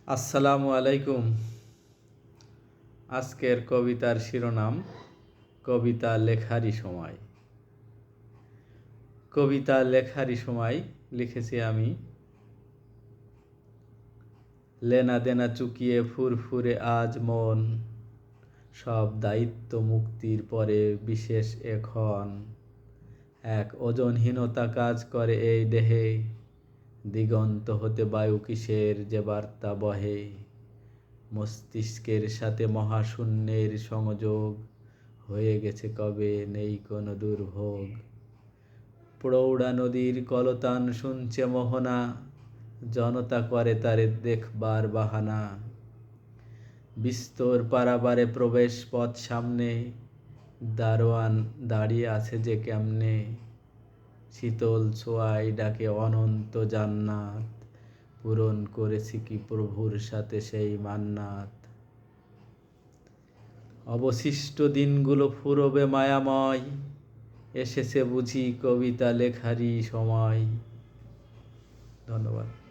আসসালামু আলাইকুম। আজকের কবিতার শিরোনাম কবিতা লেখারই সময়। কবিতা লেখারই সময় লিখেছি আমি। লেনা দেনা চুকিয়ে ফুরফুরে আজ মন, সব দায়িত্ব মুক্তির পরে বিশেষ এখন এক ওজনহীনতা কাজ করে এই দেহে, দিগন্ত হতে বায়ু কিসের যে বার্তা বহে, মস্তিষ্কের সাথে মহাশূন্যের সংযোগ হয়ে গেছে কবে, নেই কোনো দুর্ভোগ। প্রৌঢ়া নদীর কলতান শুনছে মোহনা, জনতা করে তারে দেখবার বাহানা। বিস্তর পারাবারে প্রবেশ পথ সামনে, দারোয়ান দাঁড়িয়ে আছে যে কেমনে, শীতল ছোঁয়ায় ডাকে অনন্ত জান্নাত, পূরণ করেছি কি প্রভুর সাথে সেই মান্নাত। অবশিষ্ট দিনগুলো ফুরবে মায়াময়, এসেছে বুঝি কবিতা লেখারই সময়। ধন্যবাদ।